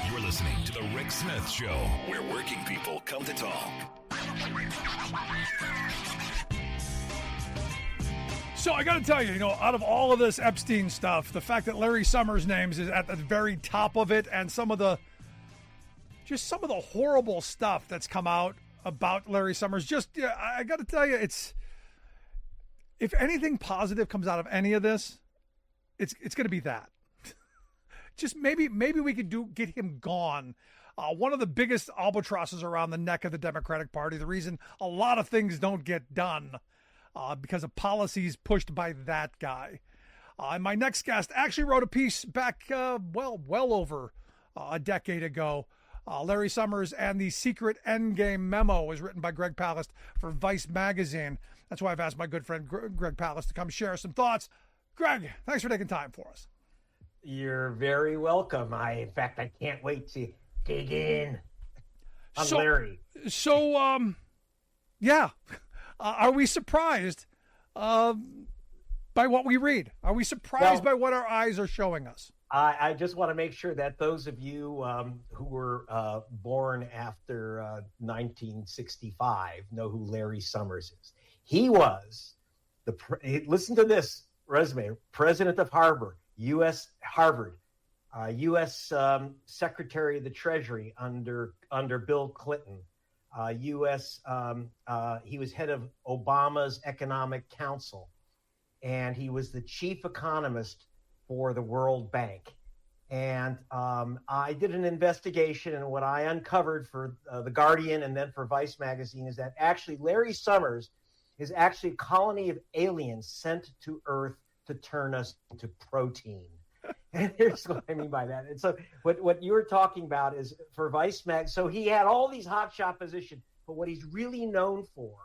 You're listening to The Rick Smith Show, where working people come to talk. So I got to tell you, out of all of this Epstein stuff, the fact that Larry Summers' names is at the very top of it, and some of the horrible stuff that's come out about Larry Summers, I got to tell you, if anything positive comes out of any of this, it's going to be that. Just maybe we could get him gone. One of the biggest albatrosses around the neck of the Democratic Party. The reason a lot of things don't get done because of policies pushed by that guy. And my next guest actually wrote a piece back, well over a decade ago. Larry Summers and the Secret Endgame Memo was written by Greg Palast for Vice Magazine. That's why I've asked my good friend Greg Palast to come share some thoughts. Greg, thanks for taking time for us. You're very welcome. In fact, I can't wait to dig in on Larry. So, yeah. Are we surprised by what we read? Are we surprised by what our eyes are showing us? I just want to make sure that those of you who were born after 1965 know who Larry Summers is. He was listen to this resume: president of Harvard, U.S. Secretary of the Treasury under Bill Clinton. He was head of Obama's Economic Council, and he was the chief economist for the World Bank. And I did an investigation, and what I uncovered for The Guardian and then for Vice Magazine is that actually Larry Summers is actually a colony of aliens sent to Earth to turn us into protein. And here's what I mean by that. And so what you were talking about is for Vice Mag. So he had all these hotshot positions, but what he's really known for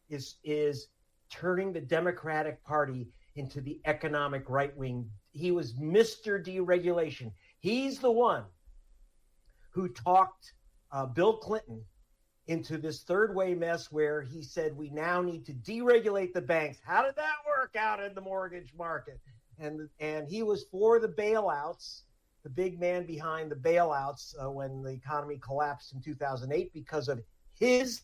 is turning the Democratic Party into the economic right wing. He was Mr. Deregulation. He's the one who talked Bill Clinton into this third way mess where he said we now need to deregulate the banks. How did that work out in the mortgage market? And he was for the bailouts, the big man behind the bailouts when the economy collapsed in 2008 because of his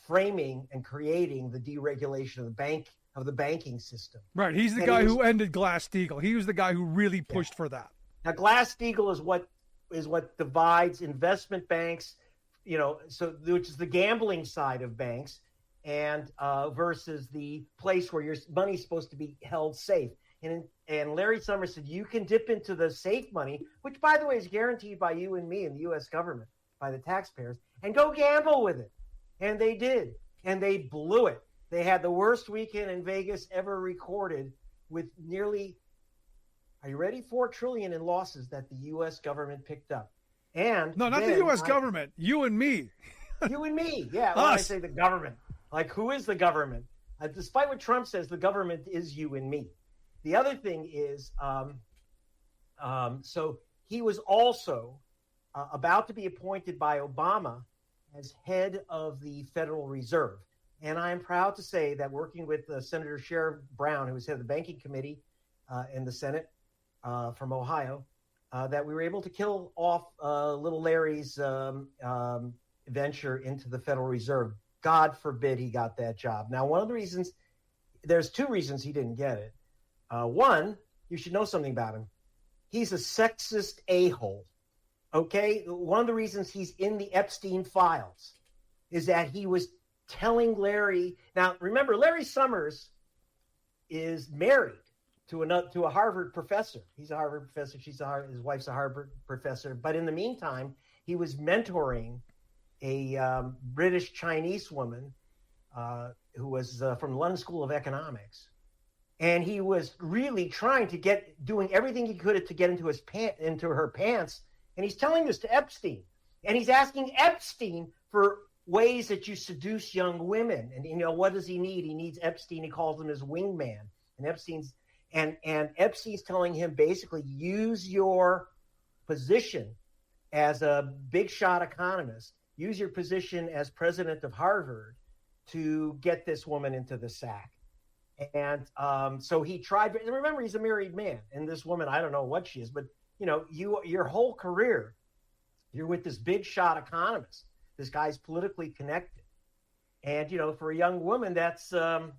framing and creating the deregulation of the banking system. Right. He's the guy who ended Glass-Steagall. He was the guy who really pushed for that. Now, Glass-Steagall is what divides investment banks, which is the gambling side of banks, and versus the place where your money's supposed to be held safe. And Larry Summers said, you can dip into the safe money, which, by the way, is guaranteed by you and me and the U.S. government, by the taxpayers, and go gamble with it. And they did. And they blew it. They had the worst weekend in Vegas ever recorded with nearly, are you ready? $4 trillion in losses that the U.S. government picked up. And no, not the U.S. government. You and me. You and me. Yeah. When I say the government. Like, who is the government? Despite what Trump says, the government is you and me. The other thing is, so he was also about to be appointed by Obama as head of the Federal Reserve. And I'm proud to say that working with Senator Sherrod Brown, who was head of the Banking Committee in the Senate from Ohio, that we were able to kill off little Larry's venture into the Federal Reserve. God forbid he got that job. Now, one of the reasons, there's two reasons he didn't get it. One, you should know something about him. He's a sexist a-hole, okay? One of the reasons he's in the Epstein files is that he was telling Larry. Now, remember, Larry Summers is married to a Harvard professor. He's a Harvard professor. His wife's a Harvard professor. But in the meantime, he was mentoring a British Chinese woman who was from the London School of Economics. And he was really trying to doing everything he could to get into her pants. And he's telling this to Epstein. And he's asking Epstein for ways that you seduce young women. And, what does he need? He needs Epstein. He calls him his wingman. And Epstein's telling him basically use your position as a big shot economist, use your position as president of Harvard to get this woman into the sack. And so he tried. And remember, he's a married man. And this woman, I don't know what she is, but, your whole career, you're with this big shot economist. This guy's politically connected. And, for a young woman, that's a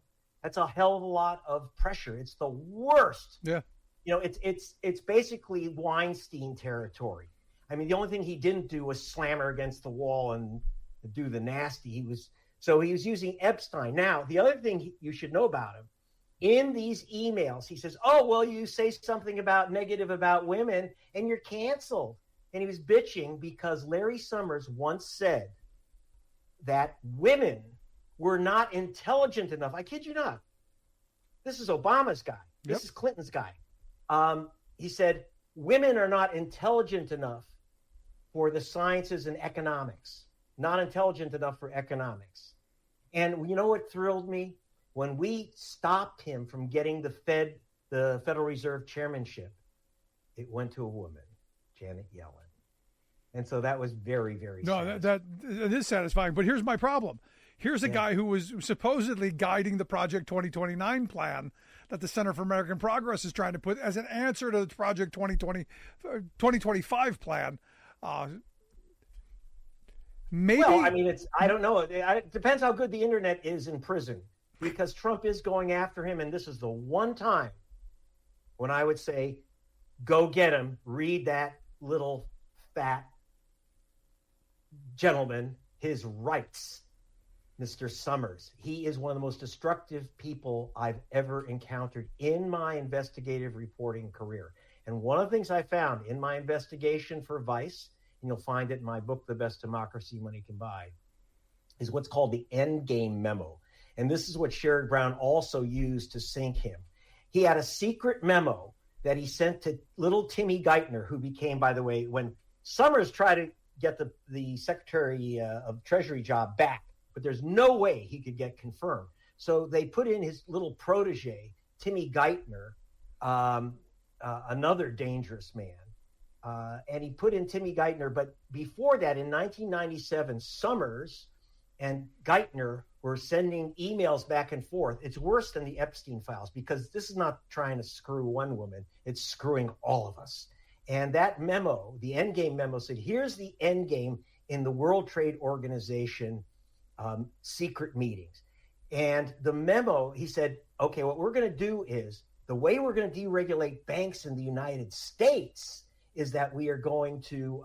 hell of a lot of pressure. It's the worst. Yeah. It's basically Weinstein territory. I mean, the only thing he didn't do was slam her against the wall and do the nasty. He was using Epstein. Now, the other thing you should know about him, in these emails, he says, oh, well, you say something negative about women and you're canceled. And he was bitching because Larry Summers once said that women were not intelligent enough. I kid you not. This is Obama's guy. This is Clinton's guy. He said, women are not intelligent enough for the sciences and economics, not intelligent enough for economics. And you know what thrilled me? When we stopped him from getting the Federal Reserve chairmanship, it went to a woman, Janet Yellen. And so that was very, very sad. That is satisfying. But here's my problem. Here's a guy who was supposedly guiding the Project 2029 that the Center for American Progress is trying to put as an answer to the Project 2025 plan. Maybe. Well, I mean, I don't know. It depends how good the internet is in prison, because Trump is going after him. And this is the one time when I would say, go get him, read that little fat gentleman, his rights, Mr. Summers. He is one of the most destructive people I've ever encountered in my investigative reporting career. And one of the things I found in my investigation for Vice, and you'll find it in my book, The Best Democracy Money Can Buy, is what's called the endgame memo. And this is what Sherrod Brown also used to sink him. He had a secret memo that he sent to little Timmy Geithner, who became, by the way, when Summers tried to get the Secretary of Treasury job back, but there's no way he could get confirmed. So they put in his little protege, Timmy Geithner, another dangerous man. And he put in Timmy Geithner. But before that, in 1997, Summers and Geithner were sending emails back and forth. It's worse than the Epstein files, because this is not trying to screw one woman. It's screwing all of us. And that memo, the endgame memo, said, here's the endgame in the World Trade Organization secret meetings. And the memo, he said, okay, what we're going to do is, the way we're going to deregulate banks in the United States is that we are going to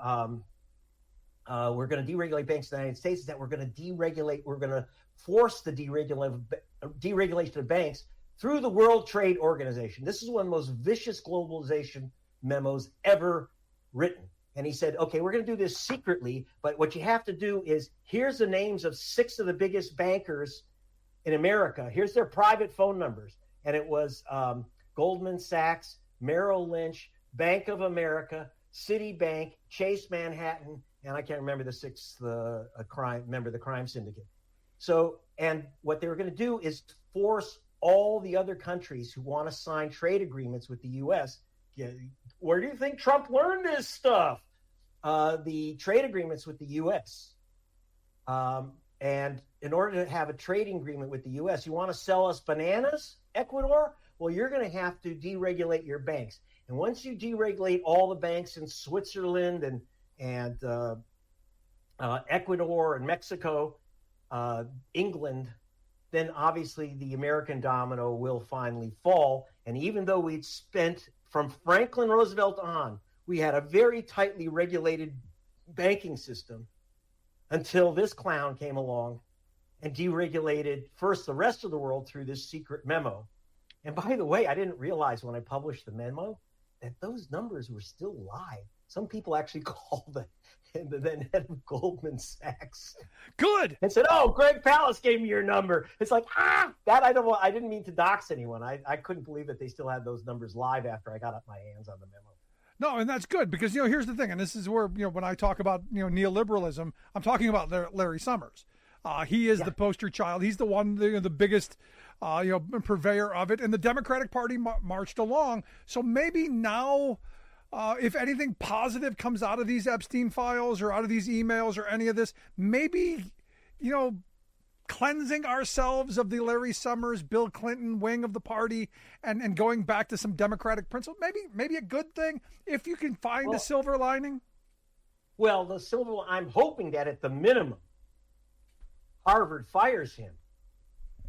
deregulate banks in the United States, is that we're going to force the deregulation of banks through the World Trade Organization. This is one of the most vicious globalization memos ever written. And he said, okay, we're going to do this secretly, but what you have to do is, here's the names of 6 of the biggest bankers in America. Here's their private phone numbers. And it was Goldman Sachs, Merrill Lynch, Bank of America, Citibank, Chase Manhattan, and I can't remember the 6th member of the crime syndicate. So, and what they were going to do is force all the other countries who want to sign trade agreements with the U.S. Where do you think Trump learned this stuff? The trade agreements with the U.S. And in order to have a trading agreement with the U.S., you want to sell us bananas, Ecuador? Well, you're going to have to deregulate your banks. And once you deregulate all the banks in Switzerland and Ecuador and Mexico, England, then obviously the American domino will finally fall. And even though we'd spent, from Franklin Roosevelt on, we had a very tightly regulated banking system until this clown came along and deregulated first the rest of the world through this secret memo. And by the way, I didn't realize when I published the memo that those numbers were still live. Some people actually called the then head of Goldman Sachs. Good. And said, "Oh, Greg Palast gave me your number." It's like, that I didn't mean to dox anyone. I couldn't believe that they still had those numbers live after I got up my hands on the memo. No, and that's good, because here's the thing, and this is where when I talk about neoliberalism, I'm talking about Larry Summers. He is the poster child. He's the one, the biggest purveyor of it, and the Democratic Party marched along. So maybe now, if anything positive comes out of these Epstein files or out of these emails or any of this, maybe cleansing ourselves of the Larry Summers, Bill Clinton wing of the party and going back to some democratic principles? Maybe a good thing if you can find a silver lining? Well, I'm hoping that at the minimum, Harvard fires him.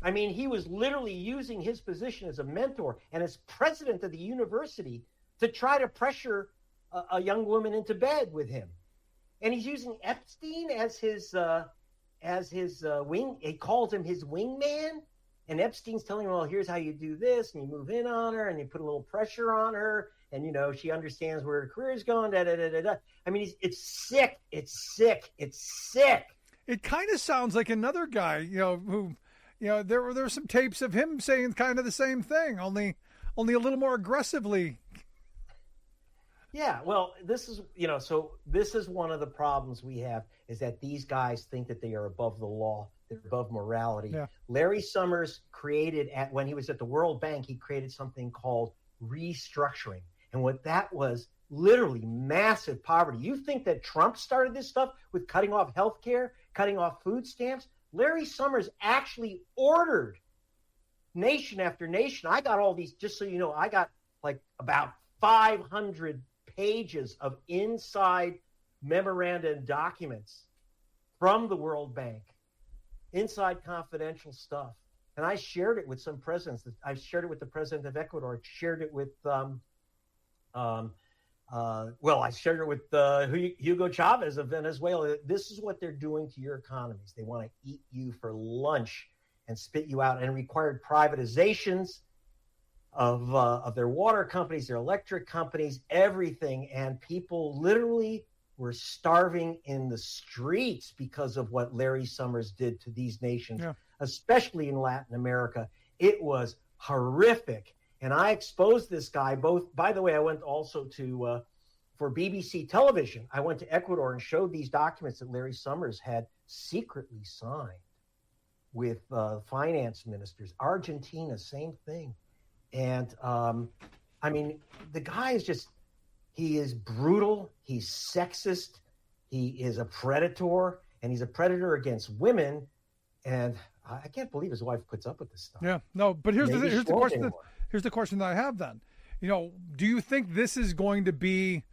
I mean, he was literally using his position as a mentor and as president of the university to try to pressure a young woman into bed with him. And he's using Epstein as his wing. He calls him his wingman. And Epstein's telling him, well, here's how you do this. And you move in on her and you put a little pressure on her. And, you know, she understands where her career is going. Da, da, da, da, da. I mean, it's sick. It's sick. It's sick. It kind of sounds like another guy, who, there were some tapes of him saying kind of the same thing, only a little more aggressively. Yeah, well, this is one of the problems we have, is that these guys think that they are above the law, they're above morality. Yeah. Larry Summers when he was at the World Bank, he created something called restructuring. And what that was, literally massive poverty. You think that Trump started this stuff with cutting off health care, cutting off food stamps? Larry Summers actually ordered nation after nation. I got all these, just so you know, I got like about 500 pages of inside memoranda and documents from the World Bank, inside confidential stuff. And I shared it with some presidents. I shared it with the president of Ecuador. I shared it with I shared it with Hugo Chavez of Venezuela. This is what they're doing to your economies. They want to eat you for lunch and spit you out, and required privatizations of their water companies, their electric companies, everything. And people literally were starving in the streets because of what Larry Summers did to these nations, especially in Latin America. It was horrific. And I exposed this guy both. By the way, I went also to, for BBC television, I went to Ecuador and showed these documents that Larry Summers had secretly signed with finance ministers. Argentina, same thing. And I mean, the guy is he is brutal. He's sexist. He is a predator, and he's a predator against women. And I can't believe his wife puts up with this stuff. Yeah, no, but here's the question. Here's the question that I have then. Do you think this is going to be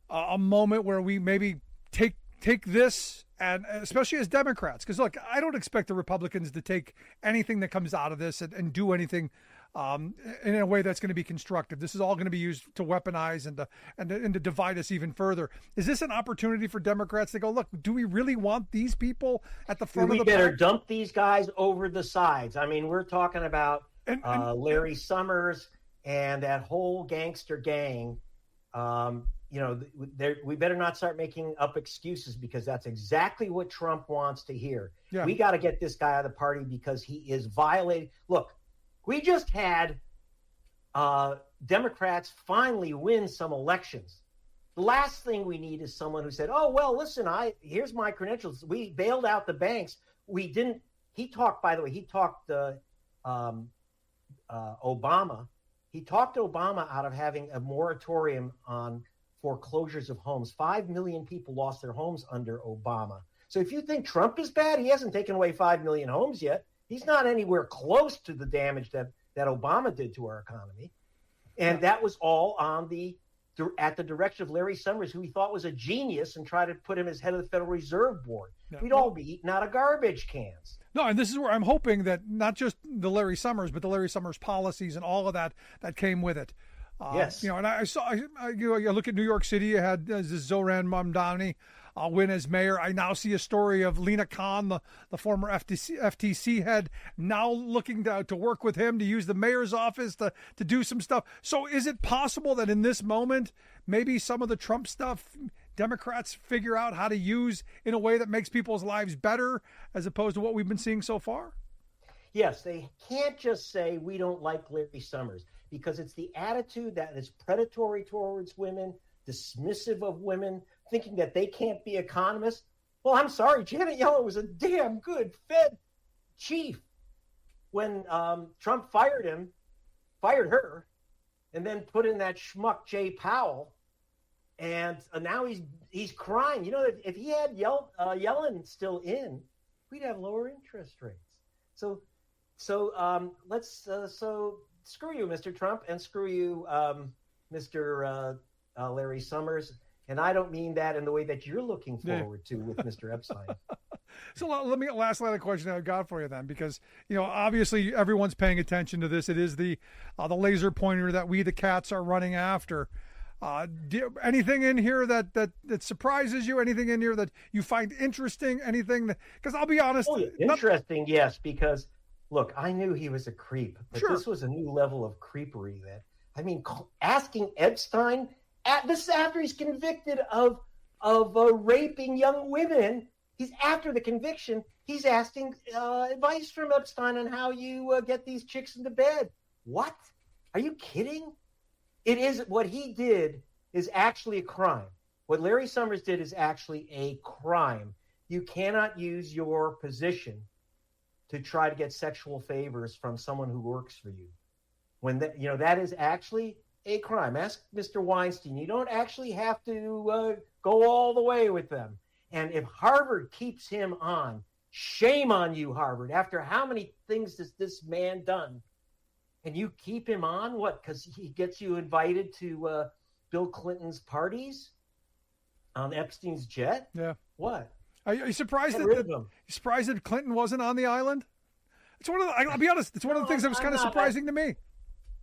a moment where we maybe take this, and especially as Democrats, because look, I don't expect the Republicans to take anything that comes out of this and do anything in a way that's going to be constructive. This is all going to be used to weaponize and to divide us even further. Is this an opportunity for Democrats to go, look, do we really want these people at the front of the We better dump these guys over the sides. I mean, we're talking about Larry Summers and that whole gangster gang. We better not start making up excuses, because that's exactly what Trump wants to hear. Yeah. We got to get this guy out of the party because he is violating. Look, we just had Democrats finally win some elections. The last thing we need is someone who said, oh, well, listen, here's my credentials. We bailed out the banks. We didn't. He talked, by the way, Obama. He talked Obama out of having a moratorium on foreclosures of homes. 5 million people lost their homes under Obama. So if you think Trump is bad, he hasn't taken away 5 million homes yet. He's not anywhere close to the damage that Obama did to our economy. And that was all at the direction of Larry Summers, who he thought was a genius, and tried to put him as head of the Federal Reserve Board. Yeah. We'd all be eating out of garbage cans. No, and this is where I'm hoping that not just the Larry Summers, but the Larry Summers policies and all of that came with it. Yes. And I saw, you look at New York City, you had Zohran Mamdani win as mayor. I now see a story of Lena Khan, the former FTC head, now looking to work with him to use the mayor's office to do some stuff. So is it possible that in this moment, maybe some of the Trump stuff, Democrats figure out how to use in a way that makes people's lives better, as opposed to what we've been seeing so far? Yes, they can't just say we don't like Larry Summers, because it's the attitude that is predatory towards women, dismissive of women, thinking that they can't be economists. Well, I'm sorry, Janet Yellen was a damn good Fed chief when Trump fired her, and then put in that schmuck Jay Powell, and now he's crying. If he had Yellen still in, we'd have lower interest rates. So screw you, Mr. Trump, and screw you, Mr. Larry Summers. And I don't mean that in the way that you're looking forward to with Mr. Epstein. So let me last line of question I've got for you then, because obviously everyone's paying attention to this. It is the laser pointer that we the cats are running after. Anything in here that surprises you? Anything in here that you find interesting? Anything that, because I'll be honest, interesting, yes. Because look, I knew he was a creep, but sure, this was a new level of creepery. Asking Epstein this is after he's convicted of raping young women. He's after the conviction. He's asking advice from Epstein on how you get these chicks into bed. What? Are you kidding? It is what he did is actually a crime. What Larry Summers did is actually a crime. You cannot use your position to try to get sexual favors from someone who works for you. When that is actually a crime. Ask Mr. Weinstein. You don't actually have to go all the way with them. And if Harvard keeps him on, shame on you, Harvard. After how many things has this man done? And you keep him on? What? Because he gets you invited to Bill Clinton's parties on Epstein's jet? Yeah. What? Are you surprised that Clinton wasn't on the island? It's one of the, I'll be honest, it's one of the things that was kind of surprising to me.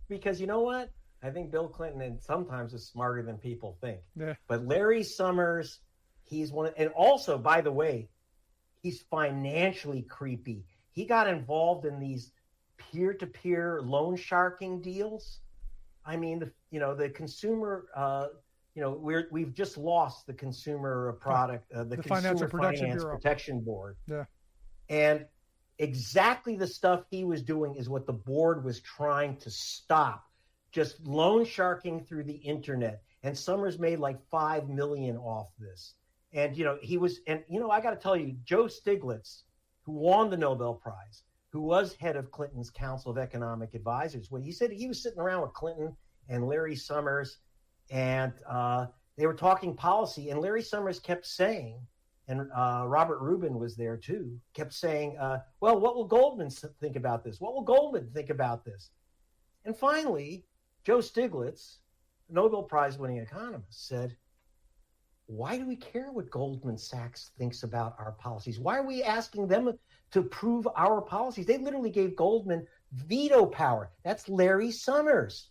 Because you know what? I think Bill Clinton sometimes is smarter than people think. Yeah. But Larry Summers, he's and also, by the way, he's financially creepy. He got involved in these peer-to-peer loan sharking deals. I mean, the consumer, we've just lost the consumer product, the Consumer Finance Protection Board. Yeah. And exactly the stuff he was doing is what the board was trying to stop. Just loan sharking through the internet. And Summers made like $5 million off this. And, I got to tell you, Joe Stiglitz, who won the Nobel Prize, who was head of Clinton's Council of Economic Advisors, when he said he was sitting around with Clinton and Larry Summers, and they were talking policy, and Larry Summers kept saying, and Robert Rubin was there too, kept saying, well, what will Goldman think about this? What will Goldman think about this? And finally, Joe Stiglitz, Nobel Prize-winning economist, said, why do we care what Goldman Sachs thinks about our policies? Why are we asking them to approve our policies? They literally gave Goldman veto power. That's Larry Summers.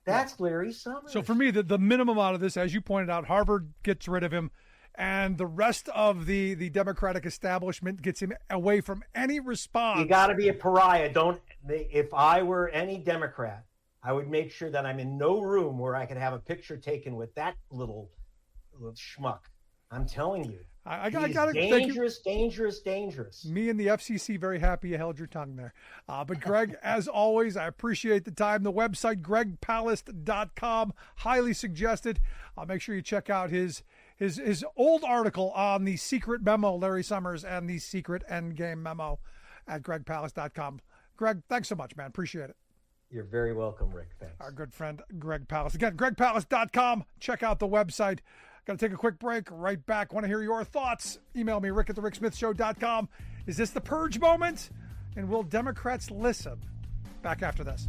That's Larry Summers. So for me, the minimum out of this, as you pointed out, Harvard gets rid of him, and the rest of the Democratic establishment gets him away from any response. You got to be a pariah. If I were any Democrat, I would make sure that I'm in no room where I could have a picture taken with that little schmuck. I'm telling you. I got it. Dangerous. Me and the FCC very happy you held your tongue there. But Greg, as always, I appreciate the time. The website, gregpalast.com, highly suggested. Make sure you check out his old article on the secret memo, Larry Summers, and the secret endgame memo at gregpalast.com. Greg, thanks so much, man. Appreciate it. You're very welcome, Rick. Thanks. Our good friend, Greg Palast. Again, gregpalast.com. Check out the website. Got to take a quick break. Right back. Want to hear your thoughts? Email me, rick@thericksmithshow.com. Is this the purge moment? And will Democrats listen? Back after this.